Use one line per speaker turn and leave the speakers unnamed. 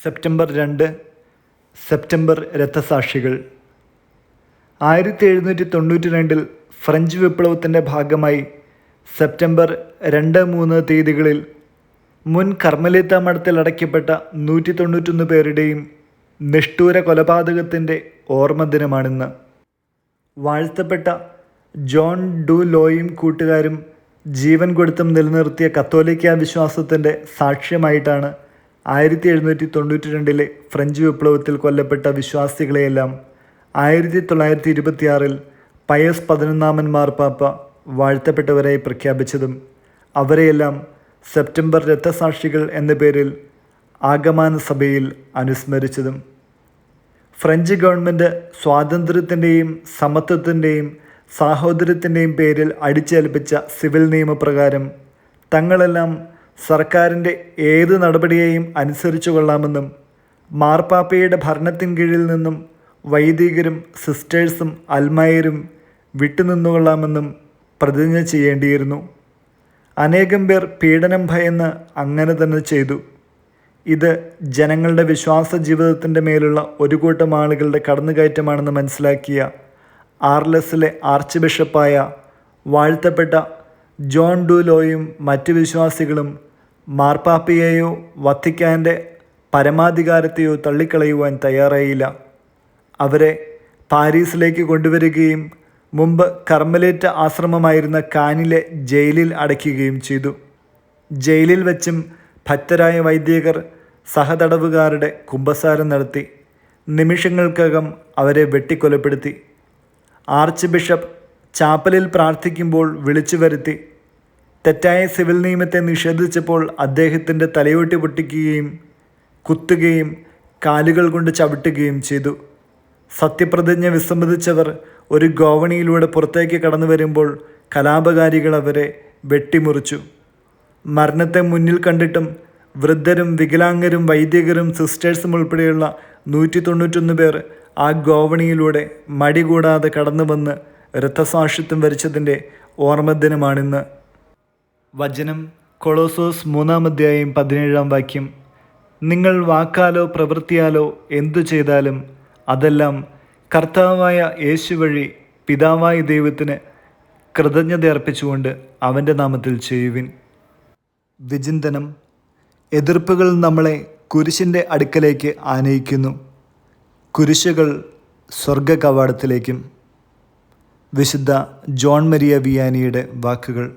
September 2 September രക്തസാക്ഷികൾ. 1792 French വിപ്ലവത്തിൻ്റെ ഭാഗമായി സെപ്റ്റംബർ 2-3 തീയതികളിൽ മുൻ കർമ്മലീത്ത മഠത്തിൽ അടയ്ക്കപ്പെട്ട 191 പേരുടെയും നിഷ്ഠൂര കൊലപാതകത്തിൻ്റെ ഓർമ്മ ദിനമാണിന്ന്. വാഴ്ത്തപ്പെട്ട ജോൺ ഡു ലോയും കൂട്ടുകാരും ജീവൻ കൊടുത്തും നിലനിർത്തിയ കത്തോലിക്ക വിശ്വാസത്തിൻ്റെ സാക്ഷ്യമായിട്ടാണ് 1792 ഫ്രഞ്ച് വിപ്ലവത്തിൽ കൊല്ലപ്പെട്ട വിശ്വാസികളെയെല്ലാം 1926 പയസ് 11 മാർപ്പാപ്പ വാഴ്ത്തപ്പെട്ടവരായി പ്രഖ്യാപിച്ചതും അവരെയെല്ലാം സെപ്റ്റംബർ രക്തസാക്ഷികൾ എന്ന പേരിൽ ആഗമന സഭയിൽ അനുസ്മരിച്ചതും. ഫ്രഞ്ച് ഗവൺമെൻറ് സ്വാതന്ത്ര്യത്തിൻ്റെയും സമത്വത്തിൻ്റെയും സാഹോദര്യത്തിൻ്റെയും പേരിൽ അടിച്ചേൽപ്പിച്ച സിവിൽ നിയമപ്രകാരം തങ്ങളെല്ലാം സർക്കാരിൻ്റെ ഏത് നടപടിയെയും അനുസരിച്ചു കൊള്ളാമെന്നും മാർപ്പാപ്പയുടെ ഭരണത്തിൻ കീഴിൽ നിന്നും വൈദികരും സിസ്റ്റേഴ്സും അൽമായരും വിട്ടുനിന്നുകൊള്ളാമെന്നും പ്രതിജ്ഞ ചെയ്യേണ്ടിയിരുന്നു. അനേകം പേർ പീഡനം ഭയന്ന് അങ്ങനെ തന്നെ ചെയ്തു. ഇത് ജനങ്ങളുടെ വിശ്വാസ ജീവിതത്തിൻ്റെ മേലുള്ള ഒരു കൂട്ടം ആളുകളുടെ കടന്നുകയറ്റമാണെന്ന് മനസ്സിലാക്കിയ ആർലെസിലെ ആർച്ച് ബിഷപ്പായ വാഴ്ത്തപ്പെട്ട ജോൺ ഡു ലോയും മറ്റ് വിശ്വാസികളും മാർപ്പാപ്പയെയോ വത്തിക്കാൻ്റെ പരമാധികാരത്തെയോ തള്ളിക്കളയുവാൻ തയ്യാറായില്ല. അവരെ പാരീസിലേക്ക് കൊണ്ടുവരികയും മുമ്പ് കർമ്മലേറ്റ ആശ്രമമായിരുന്ന കാനിലെ ജയിലിൽ അടയ്ക്കുകയും ചെയ്തു. ജയിലിൽ വച്ചും ഭക്തരായ വൈദികർ സഹതടവുകാരുടെ കുമ്പസാരം നടത്തി നിമിഷങ്ങൾക്കകം അവരെ വെട്ടിക്കൊലപ്പെടുത്തി. ആർച്ച് ബിഷപ്പ് ചാപ്പലിൽ പ്രാർത്ഥിക്കുമ്പോൾ വിളിച്ചു വരുത്തി തെറ്റായ സിവിൽ നിയമത്തെ നിഷേധിച്ചപ്പോൾ അദ്ദേഹത്തിൻ്റെ തലയോട്ടി പൊട്ടിക്കുകയും കുത്തുകയും കാലുകൾ കൊണ്ട് ചവിട്ടുകയും ചെയ്തു. സത്യപ്രതിജ്ഞ വിസമ്മതിച്ചവർ ഒരു ഗോവണിയിലൂടെ പുറത്തേക്ക് കടന്നു വരുമ്പോൾ കലാപകാരികൾ അവരെ വെട്ടിമുറിച്ചു. മരണത്തെ മുന്നിൽ കണ്ടിട്ടും വൃദ്ധരും വികലാംഗരും വൈദികരും സിസ്റ്റേഴ്സും ഉൾപ്പെടെയുള്ള 191 പേർ ആ ഗോവണിയിലൂടെ മടി കൂടാതെ കടന്നു വന്ന് രക്തസാക്ഷിത്വം വരിച്ചതിൻ്റെ ഓർമ്മദിനമാണിന്ന്. വചനം കൊളോസോസ് 3:17 നിങ്ങൾ വാക്കാലോ പ്രവൃത്തിയാലോ എന്തു ചെയ്താലും അതെല്ലാം കർത്താവായ യേശു വഴി പിതാവായ ദൈവത്തിന് കൃതജ്ഞത അർപ്പിച്ചുകൊണ്ട് അവൻ്റെ നാമത്തിൽ ചെയ്യുവിൻ. വിചിന്തനം. എതിർപ്പുകൾ നമ്മളെ കുരിശിൻ്റെ അടുക്കലേക്ക് ആനയിക്കുന്നു, കുരിശുകൾ സ്വർഗ കവാടത്തിലേക്കും. വിശുദ്ധ ജോൺ മരിയ വിയാനിയുടെ വാക്കുകൾ.